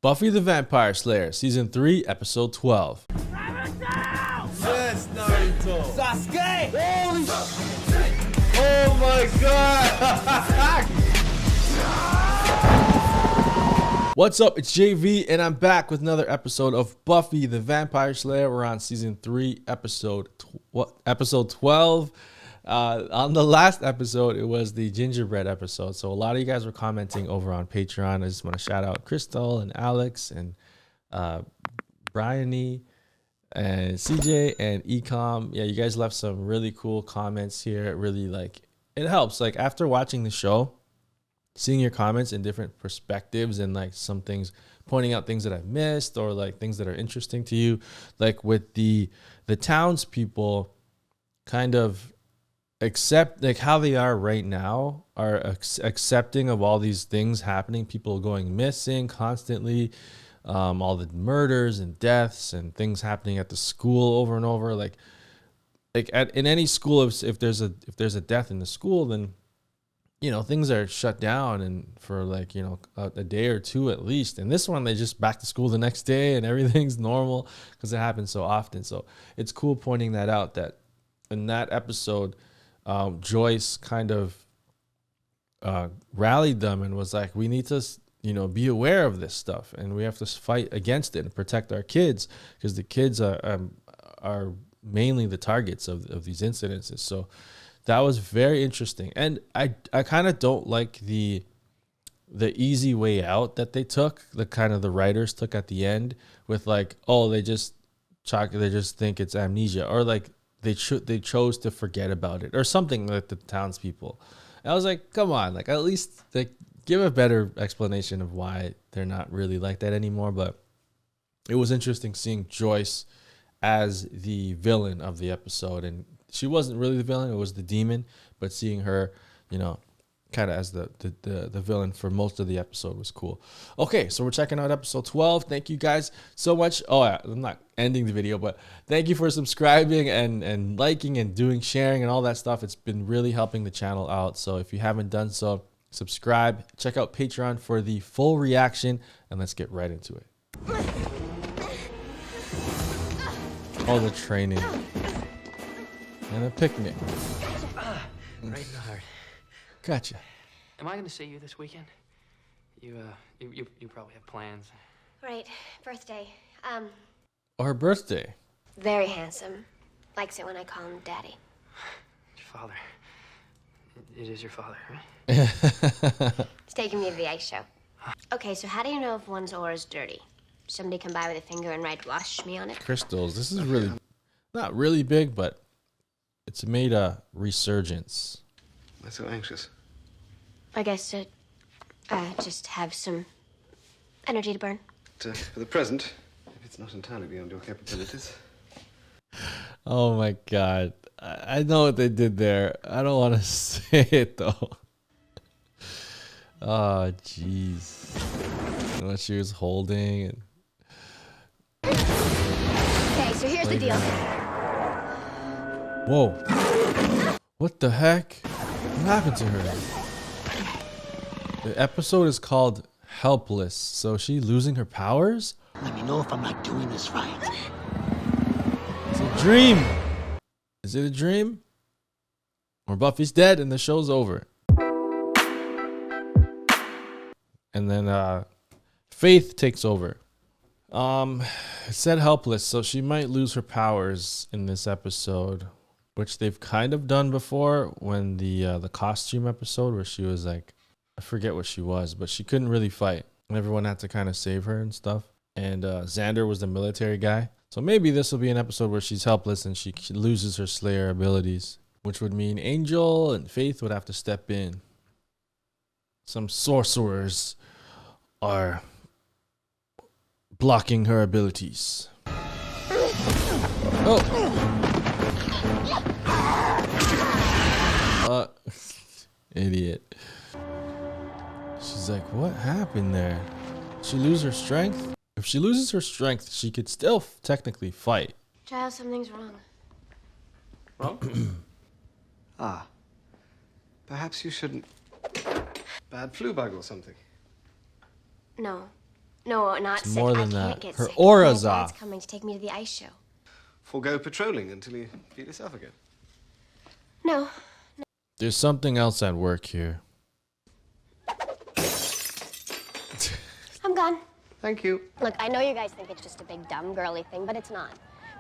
Buffy the Vampire Slayer, Season 3, Episode 12. Yes, Naruto. Sasuke! Holy shit! Oh my god! What's up? It's JV, and I'm back with another episode of Buffy the Vampire Slayer. We're on Season 3, Episode 12. On the last episode, it was the gingerbread episode. So a lot of you guys were commenting over on Patreon. I just want to shout out Crystal and Alex and Bryony and CJ and Ecom. Yeah, you guys left some really cool comments here. It really it helps. Like after watching the show, seeing your comments in different perspectives and like some things, pointing out things that I've missed or like things that are interesting to you, like with the townspeople kind of accept like how they are right now, are accepting of all these things happening, people going missing constantly, all the murders and deaths and things happening at the school over and over. In any school, if there's a death in the school, then things are shut down and for a day or two at least. And this one, they just back to school the next day and everything's normal because it happens so often. So it's cool pointing that out, that in that episode, Joyce kind of rallied them and was like, we need to be aware of this stuff and we have to fight against it and protect our kids, because the kids are mainly the targets of these incidences. So that was very interesting. And I kind of don't like the easy way out that they took, the writers took at the end with they just think it's amnesia, or they chose to forget about it or something, like the townspeople. And I was like, come on, at least give a better explanation of why they're not really like that anymore. But it was interesting seeing Joyce as the villain of the episode, and she wasn't really the villain, it was the demon, but seeing her, kind of as the villain for most of the episode was cool. Okay, so we're checking out episode 12. Thank you guys so much. Oh, yeah, I'm not ending the video, but thank you for subscribing and liking and sharing and all that stuff. It's been really helping the channel out. So if you haven't done so, subscribe, check out Patreon for the full reaction, and let's get right into it. Oh, the training and a picnic. Right in the heart. Gotcha. Am I going to see you this weekend? You probably have plans. Right, birthday. Or birthday. Very handsome. Likes it when I call him daddy. Your father. It is your father, right? He's taking me to the ice show. Okay, so how do you know if one's oar is dirty? Somebody come by with a finger and write "wash me" on it? Crystals. This is really not really big, but it's made a resurgence. Why so anxious? I guess to just have some energy to burn. But, for the present, if it's not entirely beyond your capabilities. Oh my god. I know what they did there. I don't want to say it though. Oh jeez. What she was holding and... Okay, so here's the deal. Whoa. What the heck? What happened to her? The episode is called Helpless. So is she losing her powers? Let me know if I'm not doing this right. It's a dream. Is it a dream? Or Buffy's dead and the show's over. And then Faith takes over. It said helpless, so she might lose her powers in this episode, which they've kind of done before when the costume episode where she was I forget what she was, but she couldn't really fight. And everyone had to kind of save her and stuff. And Xander was the military guy. So maybe this will be an episode where she's helpless and she loses her Slayer abilities, which would mean Angel and Faith would have to step in. Some sorcerers are blocking her abilities. Oh. Idiot. She's like, what happened there? Did she lose her strength? If she loses her strength, she could still technically fight. Giles, something's wrong. Wrong? Perhaps you shouldn't. Bad flu bug or something. No, No, not It's sick. more I than can't that. get Her sick. aura's My dad's off. coming to take me to the ice show. Forgo patrolling until you feel yourself again. No. There's something else at work here. I'm gone. Thank you. Look, I know you guys think it's just a big, dumb, girly thing, but it's not.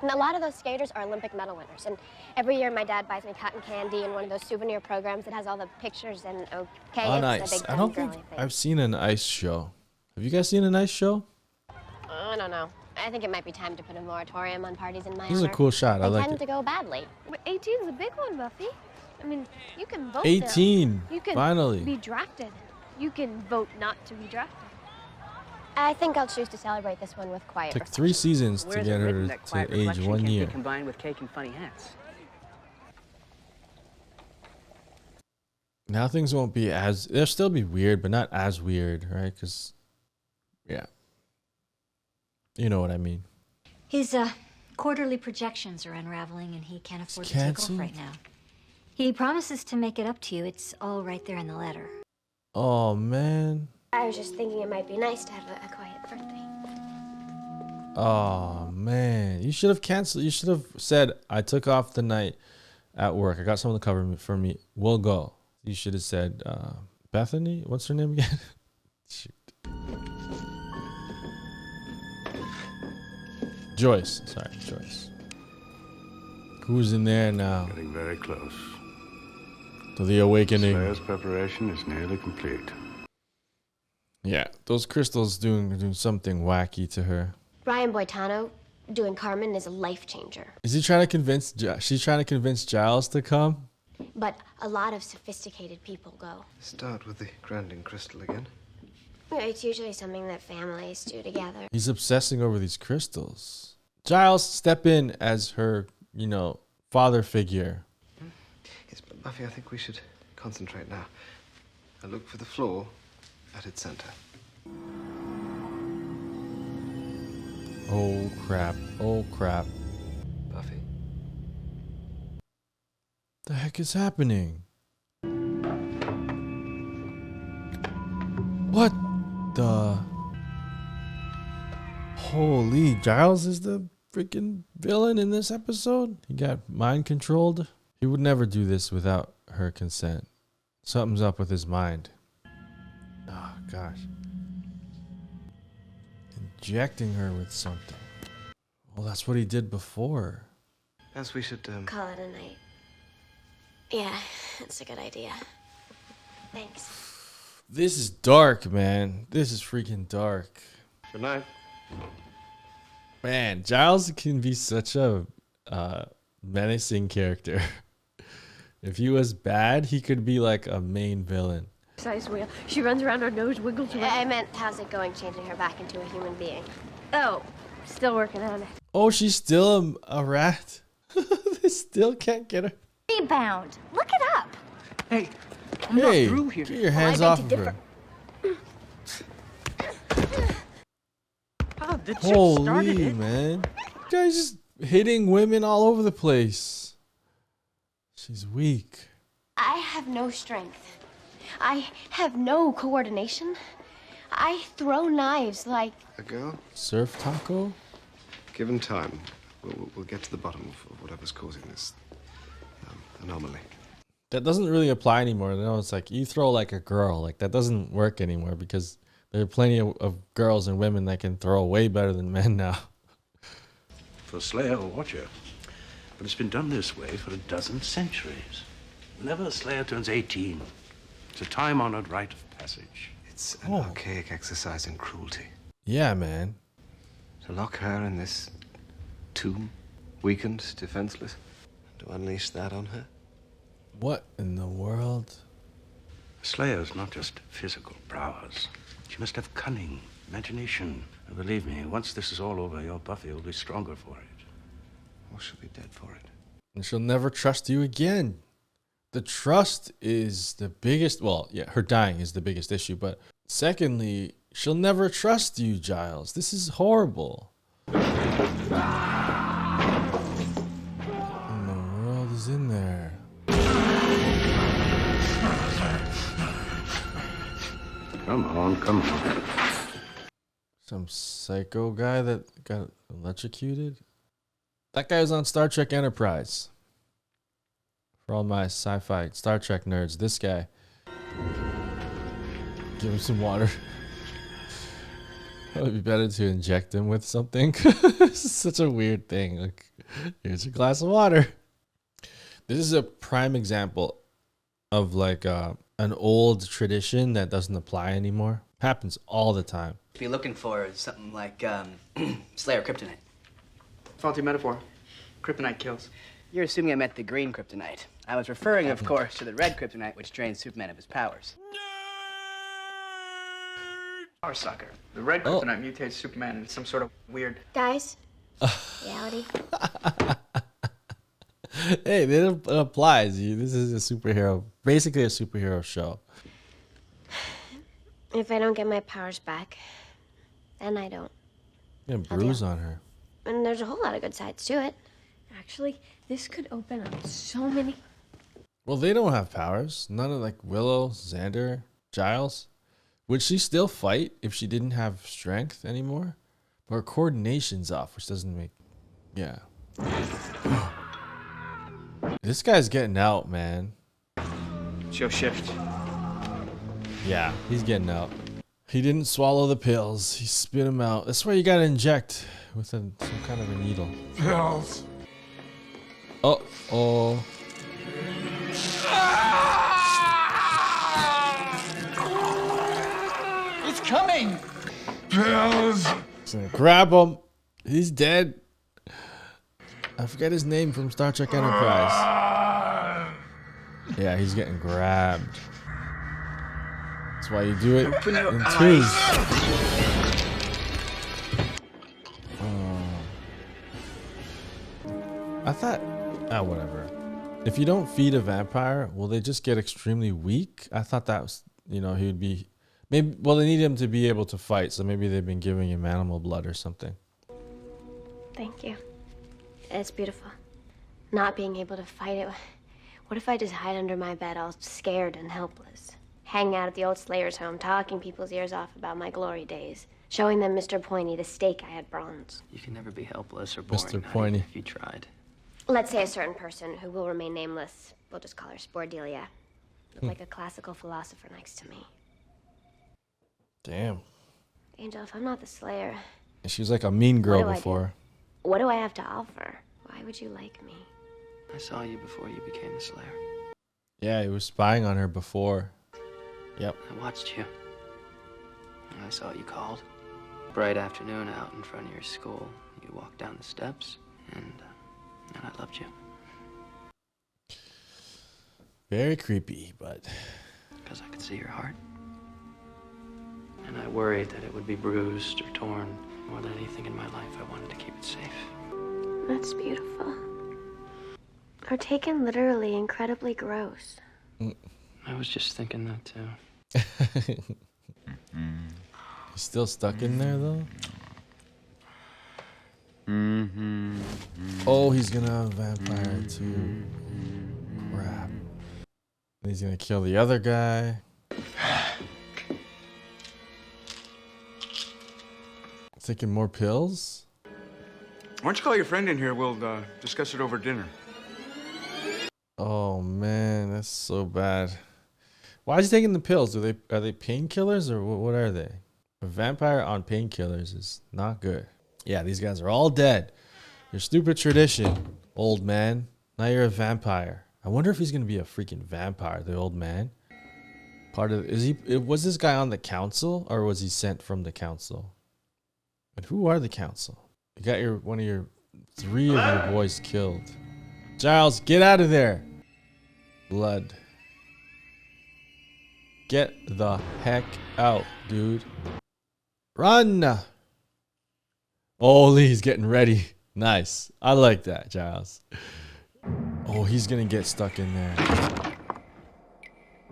And a lot of those skaters are Olympic medal winners. And every year my dad buys me cotton candy and one of those souvenir programs that has all the pictures and, okay, On it's ice. a big, I dumb, don't girly think thing. I've seen an ice show. Have you guys seen an ice show? I don't know. I think it might be time to put a moratorium on parties in my This is a honor. cool shot. I They like tend it. to go badly. But 18 is a big one, Buffy. I mean, you can vote 18. now. You can Finally. be drafted. You can vote not to be drafted. I think I'll choose to celebrate this one with quiet Took reflection. 3 seasons to Where's get it her written that to quiet age reflection 1 can't year. be combined with cake and funny hats? Now things won't be as, they'll still be weird, but not as weird, right? Because, yeah. You know what I mean. His quarterly projections are unraveling and he can't afford to take canceled? off right now. He promises to make it up to you. It's all right there in the letter. Oh, man. I was just thinking it might be nice to have a quiet birthday. Oh, man. You should have canceled. You should have said, I took off the night at work. I got someone to cover me for me. We'll go. You should have said, Bethany? What's her name again? Shoot. Joyce. Sorry, Joyce. Who's in there now? Getting very close. To the awakening. Slayer's preparation is nearly complete. Yeah, those crystals doing something wacky to her. Brian Boitano doing Carmen is a life changer. Is he trying to convince? She's trying to convince Giles to come. But a lot of sophisticated people go. Start with the grounding crystal again. It's usually something that families do together. He's obsessing over these crystals. Giles, step in as her, father figure. Yes, but Buffy, I think we should concentrate now. And look for the floor at its center. Oh crap! Oh crap! Buffy. The heck is happening? What the? Holy, Giles is the freaking villain in this episode? He got mind controlled? He would never do this without her consent. Something's up with his mind. Oh, gosh. Injecting her with something. Well, that's what he did before. As we should, Call it a night. Yeah, that's a good idea. Thanks. This is dark, man. This is freaking dark. Good night. Man, Giles can be such a menacing character. If he was bad, he could be like a main villain. Size whale. She runs around, her nose wiggles around. I meant, how's it going changing her back into a human being? Oh, still working on it. Oh, she's still a rat. They still can't get her. Rebound. Look it up. Hey, I'm Hey, not through here. get your hands off of her. Oh, the chick started Holy, it. man. You guys just hitting women all over the place. She's weak. I have no strength. I have no coordination. I throw knives like... A girl? Surf taco? Given time, we'll get to the bottom of whatever's causing this anomaly. That doesn't really apply anymore. No, it's like you throw like a girl. Like that doesn't work anymore because there are plenty of girls and women that can throw way better than men now. For Slayer or Watcher. But it's been done this way for a dozen centuries. Whenever a Slayer turns 18, it's a time-honored rite of passage. It's an archaic exercise in cruelty. Yeah, man. To lock her in this tomb, weakened, defenseless, to unleash that on her. What in the world? A Slayer's not just physical prowess. She must have cunning, imagination. And believe me, once this is all over, your Buffy will be stronger for it. Or she'll be dead for it. And she'll never trust you again. The trust is the biggest, well, yeah, her dying is the biggest issue, but secondly, she'll never trust you, Giles. This is horrible. What in the world is in there? Come on, come on. Some psycho guy that got electrocuted. That guy was on Star Trek Enterprise. For all my sci-fi Star Trek nerds, this guy. Give him some water. It would be better to inject him with something. This is such a weird thing. Like, here's a glass of water. This is a prime example of like an old tradition that doesn't apply anymore. Happens all the time. Be looking for something like Slayer kryptonite. Faulty metaphor. Kryptonite kills. You're assuming I meant the green kryptonite. I was referring, of course, to the red kryptonite, which drains Superman of his powers. Power sucker. The red kryptonite mutates Superman into some sort of weird... Guys, reality. Hey, it applies. This is a superhero, basically a superhero show. If I don't get my powers back, then I don't. Yeah, bruise on her. And there's a whole lot of good sides to it. Actually, this could open up so many. Well, they don't have powers. None of like Willow, Xander, Giles. Would she still fight if she didn't have strength anymore? But her coordination's off, which doesn't make... Yeah. This guy's getting out, man. She'll shift. Yeah, he's getting out. He didn't swallow the pills. He spit them out. That's why you gotta inject with some kind of a needle. Pills. Oh. It's coming. Pills. He's gonna grab him. He's dead. I forget his name from Star Trek Enterprise. Yeah, he's getting grabbed. That's why you do it in twos. I thought, whatever. If you don't feed a vampire, will they just get extremely weak? I thought that was, he would be, maybe. Well, they need him to be able to fight, so maybe they've been giving him animal blood or something. Thank you. It's beautiful. Not being able to fight it. What if I just hide under my bed all scared and helpless? Hang out at the old Slayer's home, talking people's ears off about my glory days. Showing them Mr. Pointy the stake I had bronze. You can never be helpless or boring, Mr. Pointy. if you tried. Let's say a certain person who will remain nameless. We'll just call her Spordelia. Like a classical philosopher next to me. Damn. Angel, if I'm not the Slayer... She was like a mean girl What do I before. What do I have to offer? Why would you like me? I saw you before you became the Slayer. Yeah, he was spying on her before. Yep. I watched you. And I saw you called. Bright afternoon out in front of your school. You walked down the steps, and I loved you. Very creepy, but... Because I could see your heart. And I worried that it would be bruised or torn. More than anything in my life, I wanted to keep it safe. That's beautiful. Or taken literally incredibly gross. I was just thinking that, too. He's still stuck in there, though? Oh, he's gonna have a vampire, too. Crap. And he's gonna kill the other guy. Taking more pills? Why don't you call your friend in here? We'll discuss it over dinner. Oh man, that's so bad. Why is he taking the pills? Are they painkillers or what are they? A vampire on painkillers is not good. Yeah, these guys are all dead. Your stupid tradition, old man. Now you're a vampire. I wonder if he's gonna be a freaking vampire, the old man. Was this guy on the council or was he sent from the council? And who are the council? You got three of your boys killed. Giles, get out of there. Blood. Get the heck out, dude. Run. Oh, he's getting ready. Nice. I like that, Giles. Oh, he's gonna get stuck in there.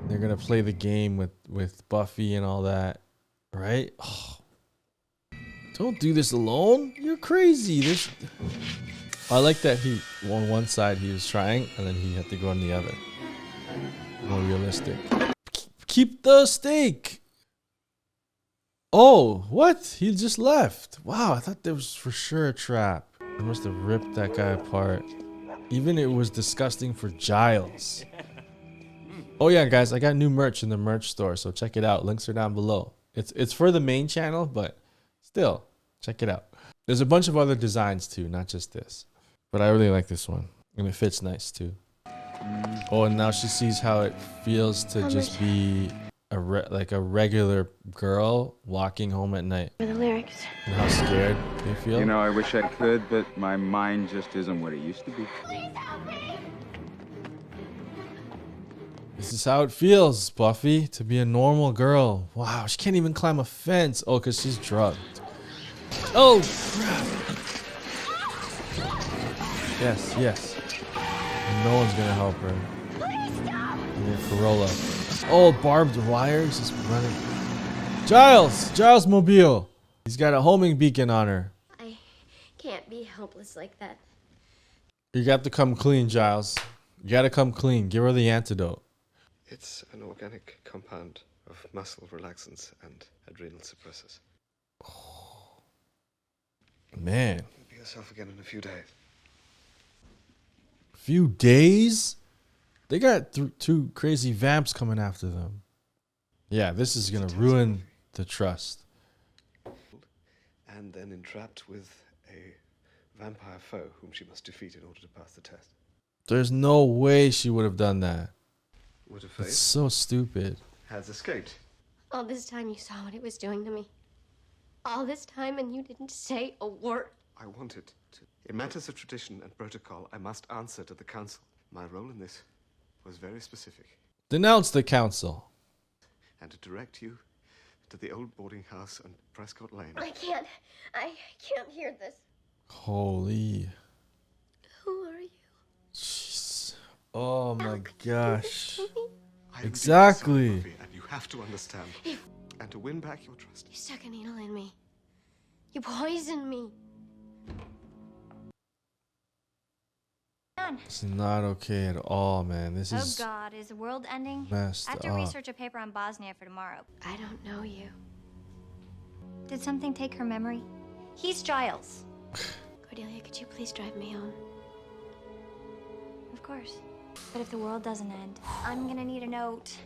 They're gonna play the game with Buffy and all that, right? Oh. Don't do this alone. You're crazy. I like that he on one side he was trying and then he had to go on the other. More realistic. Keep the stake. Oh, what? He just left. Wow, I thought there was for sure a trap. They must have ripped that guy apart. Even it was disgusting for Giles. Oh yeah, guys, I got new merch in the merch store, so check it out. Links are down below. It's for the main channel, but still, check it out. There's a bunch of other designs too, not just this. But I really like this one, and it fits nice too. Oh, and now she sees how it feels to just be like a regular girl walking home at night. For the lyrics. And how scared they feel. You know, I wish I could, but my mind just isn't what it used to be. This is how it feels, Buffy, to be a normal girl. Wow, she can't even climb a fence. Oh, because she's drugged. Oh, crap. Yes, yes. No one's going to help her. Yeah, Corolla. Oh, barbed wires just running. Giles Mobile. He's got a homing beacon on her. I can't be helpless like that. You got to come clean, Giles. You got to come clean. Give her the antidote. It's an organic compound of muscle relaxants and adrenal suppressors. Oh, man. You'll be yourself again in a few days. Few days? They got two crazy vamps coming after them. Yeah, this is going to ruin the trust. And then entrapped with a vampire foe whom she must defeat in order to pass the test. There's no way she would have done that. Would have failed. It's so stupid. Has escaped. All this time you saw what it was doing to me. All this time and you didn't say a word. I wanted to. In matters of tradition and protocol, I must answer to the council. My role in this was very specific. Denounce the council. And to direct you to the old boarding house on Prescott Lane. I can't hear this. Holy. Who are you? Jeez. Oh my gosh. Exactly. Exactly. And you have to understand. And to win back your trust. You stuck a needle in me. You poisoned me. It's not okay at all, man. This is Oh God, is the world ending? messed I have to up. research a paper on Bosnia for tomorrow. I don't know you. Did something take her memory? He's Giles. Cordelia, could you please drive me home? Of course. But if the world doesn't end, I'm gonna need a note.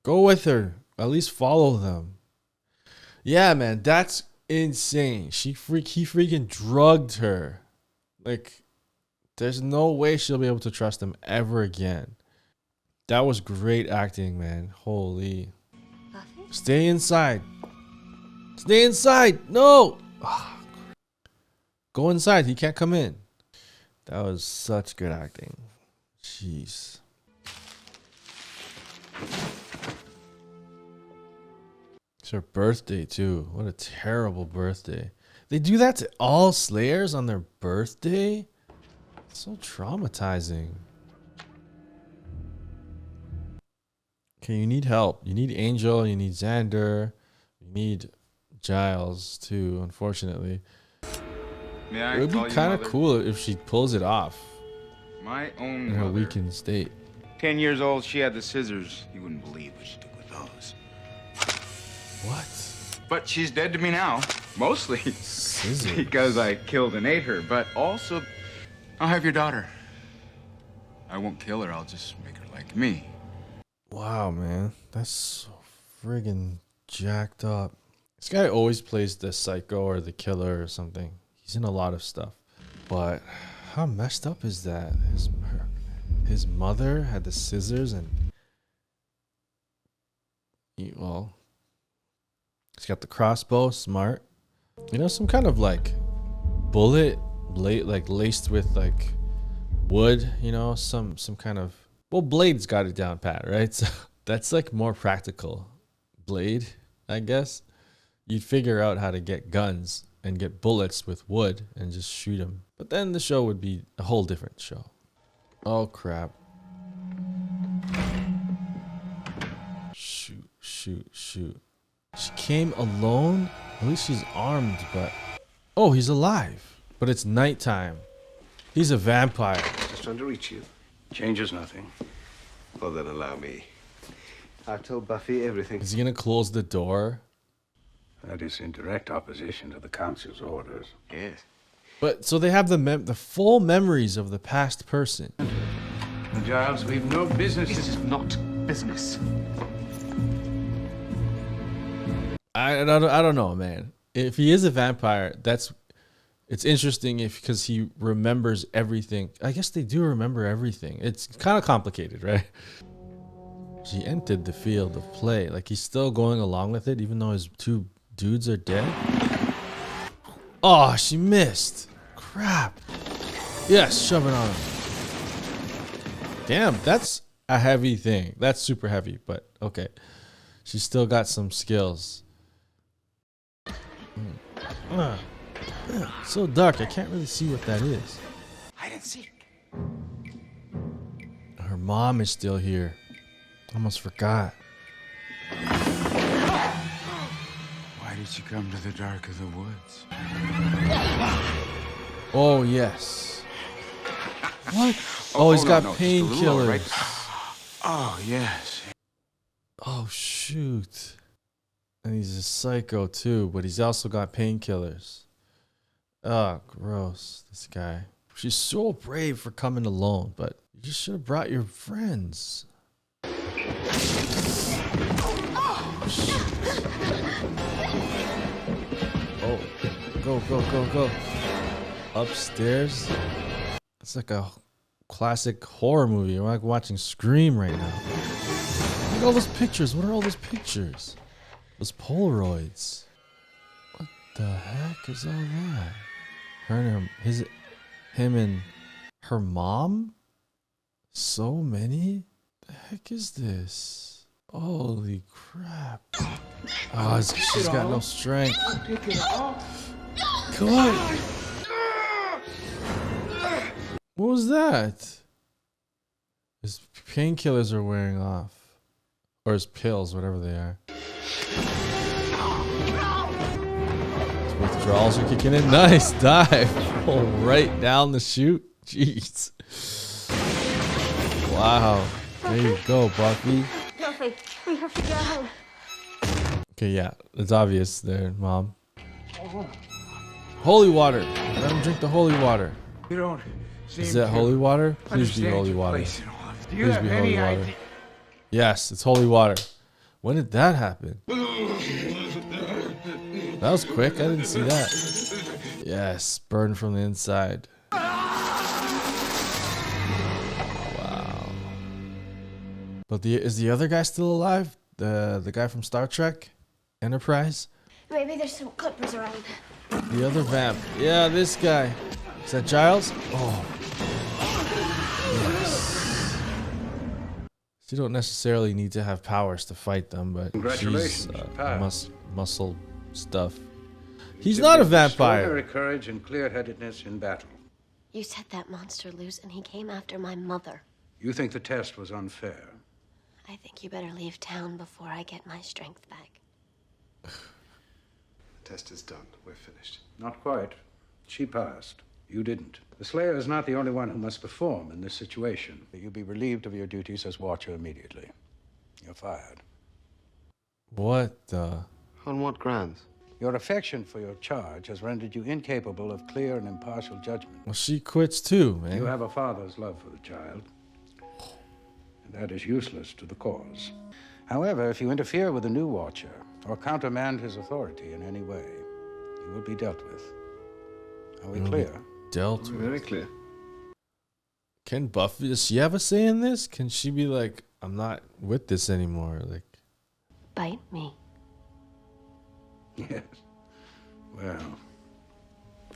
Go with her. At least follow them. Yeah, man, that's insane. He freaking drugged her. Like, there's no way she'll be able to trust him ever again. That was great acting, man. Holy. Buffy? Stay inside. Stay inside. No. Go inside. He can't come in. That was such good acting. Jeez. It's her birthday too. What a terrible birthday. They do that to all Slayers on their birthday? It's so traumatizing. Okay, you need help. You need Angel, you need Xander, you need Giles too, unfortunately. May I It would call be you kind of mother? cool if she pulls it off My own in her mother. weakened state. 10 years old, she had the scissors. You wouldn't believe what she did with those. What? But she's dead to me now. Mostly Scissors. because I killed and ate her, but also I'll have your daughter. I won't kill her, I'll just make her like me. Wow, man. That's so friggin' jacked up. This guy always plays the psycho or the killer or something. He's in a lot of stuff. But how messed up is that? His mother had the scissors and... Well... He's got the crossbow, smart. You know, some kind of like bullet blade, like laced with like wood, you know, some kind of, well, Blade's got it down pat, right? So that's like more practical. Blade, I guess. You'd figure out how to get guns and get bullets with wood and just shoot them. But then the show would be a whole different show. Oh crap. Shoot, shoot, shoot. She came alone? At least she's armed, but... Oh, he's alive. But it's nighttime. He's a vampire. Just trying to reach you. Changes nothing. Well, then allow me. I've told Buffy everything. Is he gonna close the door? That is in direct opposition to the council's orders. Yes. But so they have the full memories of the past person. Giles, we've no business. This is not business. I don't know, man. If he is a vampire, it's interesting because he remembers everything. I guess they do remember everything. It's kind of complicated, right? She entered the field of play. Like, he's still going along with it, even though his two dudes are dead. Oh, she missed. Crap. Yes, shove it on him. Damn, that's a heavy thing. That's super heavy, but okay. She's still got some skills. So dark, I can't really see what that is. I didn't see it. Her mom is still here. Almost forgot. Why did you come to the dark of the woods? Oh, yes. What? Oh, he's got painkillers. Right? Oh, yes. Oh, shoot. And he's a psycho, too, but he's also got painkillers. Oh, gross. This guy. She's so brave for coming alone, but you just should have brought your friends. Oh, go. Upstairs. It's like a classic horror movie. We're like watching Scream right now. Look at all those pictures. What are all those pictures? Those Polaroids. What the heck is all that? Her and him and her mom? So many? The heck is this? Holy crap. Oh, she's got no strength. Come on. What was that? His painkillers are wearing off. Or his pills, whatever they are. His withdrawals are kicking in. Nice dive. Oh, right down the chute. Jeez. Wow. There you go, Buffy. Buffy, we have to go home. Okay, yeah. It's obvious there, Mom. Holy water. Let him drink the holy water. You don't. Is that holy water? Please be holy water. Please be holy water. Yes, it's holy water. When did that happen? That was quick. I didn't see that. Yes, burn from the inside. Wow. But is the other guy still alive? The guy from Star Trek Enterprise? Maybe there's some clippers around. The other vamp. Yeah, this guy. Is that Giles? Oh. Yes. You don't necessarily need to have powers to fight them, but she's muscle stuff. He's not a vampire. Extraordinary courage and clear-headedness in battle. You set that monster loose and he came after my mother. You think the test was unfair? I think you better leave town before I get my strength back. The test is done. We're finished. Not quite. She passed. You didn't. The Slayer is not the only one who must perform in this situation. You'll be relieved of your duties as Watcher immediately. You're fired. What the? On what grounds? Your affection for your charge has rendered you incapable of clear and impartial judgment. Well, she quits too, man. You have a father's love for the child, and that is useless to the cause. However, if you interfere with the new Watcher or countermand his authority in any way, you will be dealt with. Are we clear? Dealt with. Very clear. Can Buffy, does she have a say in this? Can she be like, I'm not with this anymore? Like, Bite me. Yes. Well,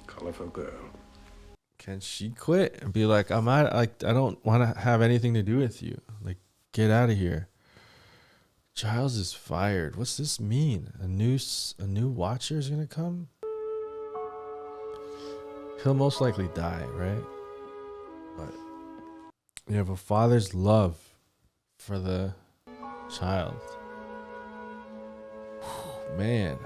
colorful girl. Can she quit and be like, I'm out, like, I don't want to have anything to do with you. Like, get out of here. Giles is fired. What's this mean? A new Watcher is gonna come? He'll most likely die, right? But you have a father's love for the child. Whew, man.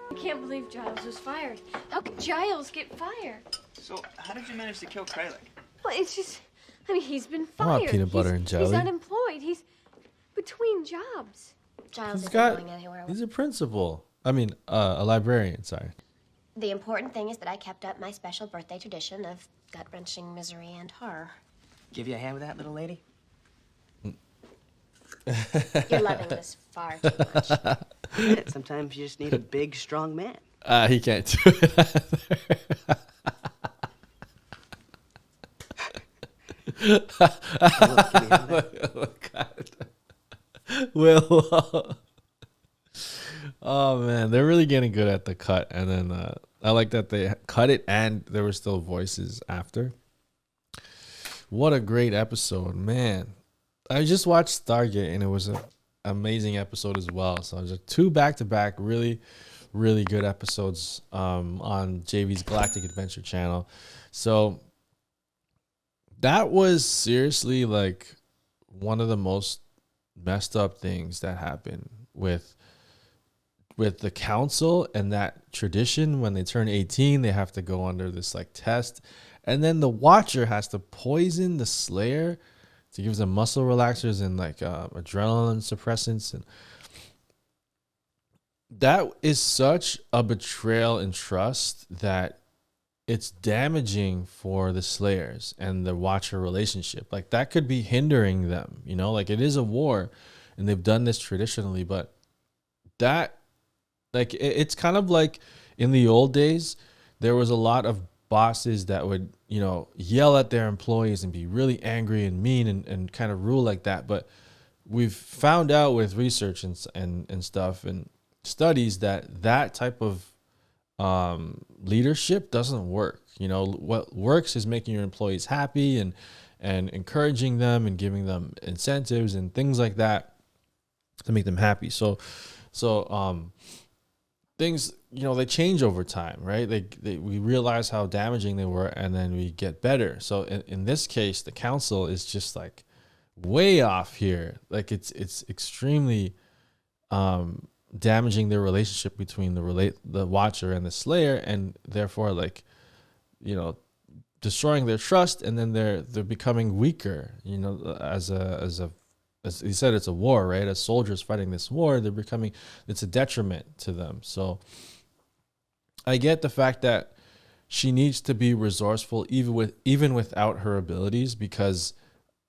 I can't believe Giles was fired. How could Giles get fired? So, how did you manage to kill Kralik? Well, it's just, I mean, he's been I fired. want peanut butter and jelly. He's unemployed. He's between jobs. Giles He's isn't got. going anywhere. He's a principal. I mean, a librarian. Sorry. The important thing is that I kept up my special birthday tradition of gut-wrenching misery and horror. Give you a hand with that, little lady? You're loving this far too much. Yeah, sometimes you just need a big, strong man. He can't do it either. Will. Oh man, they're really getting good at the cut, and then I like that they cut it and there were still voices after. What a great episode, man! I just watched Stargate, and it was an amazing episode as well. So it was 2 back-to-back, really good episodes on JV's Galactic Adventure channel. So that was seriously like one of the most messed up things that happened with the council and that tradition. When they turn 18, they have to go under this like test, and then the Watcher has to poison the Slayer to give them muscle relaxers and like adrenaline suppressants, and that is such a betrayal in trust that it's damaging for the Slayers and the Watcher relationship. Like that could be hindering them, you know, like it is a war and they've done this traditionally, but that like it's kind of like in the old days, there was a lot of bosses that would, you know, yell at their employees and be really angry and mean and kind of rule like that. But we've found out with research and stuff and studies that type of leadership doesn't work. You know, what works is making your employees happy and encouraging them and giving them incentives and things like that to make them happy. So things, you know, they change over time, right? We realize how damaging they were, and then we get better. So in this case, the council is just like way off here. Like it's extremely damaging their relationship between the Watcher and the Slayer, and therefore, like, you know, destroying their trust, and then they're becoming weaker. You know, as he said, it's a war, right? As soldiers fighting this war, it's a detriment to them. So I get the fact that she needs to be resourceful even without her abilities, because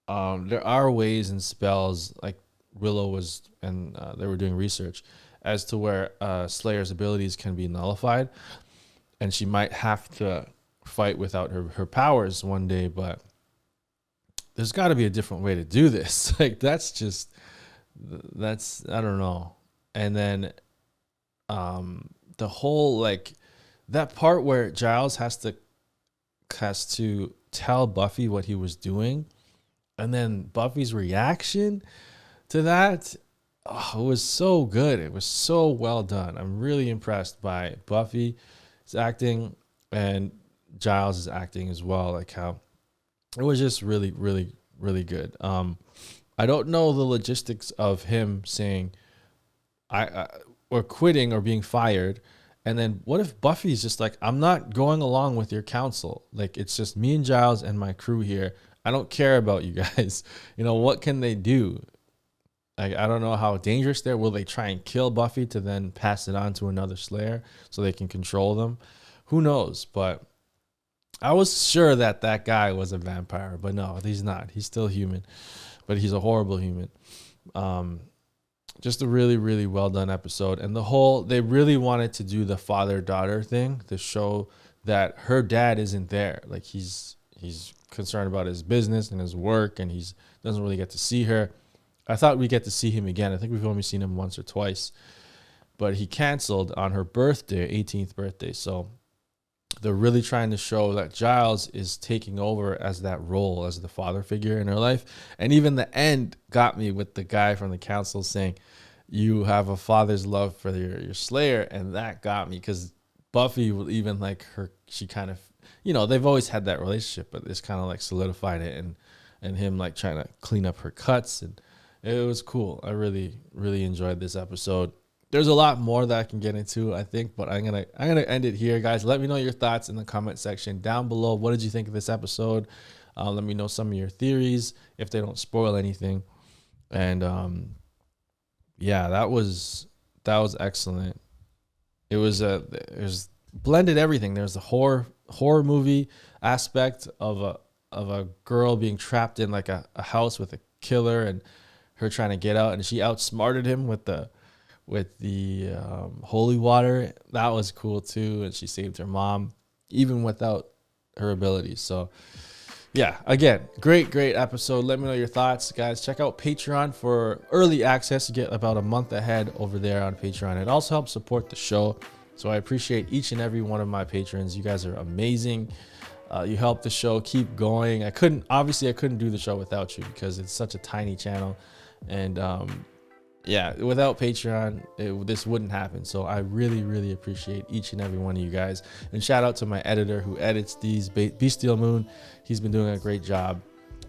there are ways and spells, like Willow was, and they were doing research as to where Slayer's abilities can be nullified, and she might have to fight without her powers one day, but there's got to be a different way to do this. Like that's I don't know. And then the whole, like, that part where Giles has to tell Buffy what he was doing, and then Buffy's reaction to that, it was so good. It was so well done. I'm really impressed by Buffy's acting and Giles' acting as well. Like how it was just really, really, really good. I don't know the logistics of him saying or quitting or being fired. And then what if Buffy's just like, I'm not going along with your council. Like, it's just me and Giles and my crew here. I don't care about you guys. You know, what can they do? Like, I don't know how dangerous they're. Will they try and kill Buffy to then pass it on to another Slayer so they can control them? Who knows? But I was sure that guy was a vampire, but no, he's not. He's still human, but he's a horrible human. Just a really, really well done episode. And they really wanted to do the father-daughter thing to show that her dad isn't there. Like, he's concerned about his business and his work, and doesn't really get to see her. I thought we'd get to see him again. I think we've only seen him once or twice, but he canceled on her birthday, 18th birthday. So they're really trying to show that Giles is taking over as that role as the father figure in her life. And even the end got me with the guy from the council saying, you have a father's love for your Slayer. And that got me, because Buffy will even like her, she kind of, you know, they've always had that relationship, but this kind of like solidified it, and him like trying to clean up her cuts. And it was cool. I really, really enjoyed this episode. There's a lot more that I can get into, I think, but I'm gonna end it here, guys. Let me know your thoughts in the comment section down below. What did you think of this episode? Let me know some of your theories if they don't spoil anything. And yeah, that was excellent. It was blended everything. There's the horror movie aspect of a girl being trapped in like a house with a killer and her trying to get out, and she outsmarted him with the holy water. That was cool too, and she saved her mom even without her abilities. So yeah, again, great episode. Let me know your thoughts, guys. Check out Patreon for early access. You get about a month ahead over there on Patreon. It also helps support the show, so I appreciate each and every one of my patrons. You guys are amazing. You help the show keep going. I couldn't do the show without you because it's such a tiny channel, and yeah, without Patreon, this wouldn't happen. So I really appreciate each and every one of you guys. And shout out to my editor who edits these, Bestial Moon. He's been doing a great job,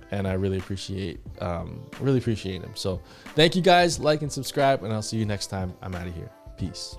and I really appreciate him. So thank you guys. Like and subscribe, and I'll see you next time. I'm out of here. Peace.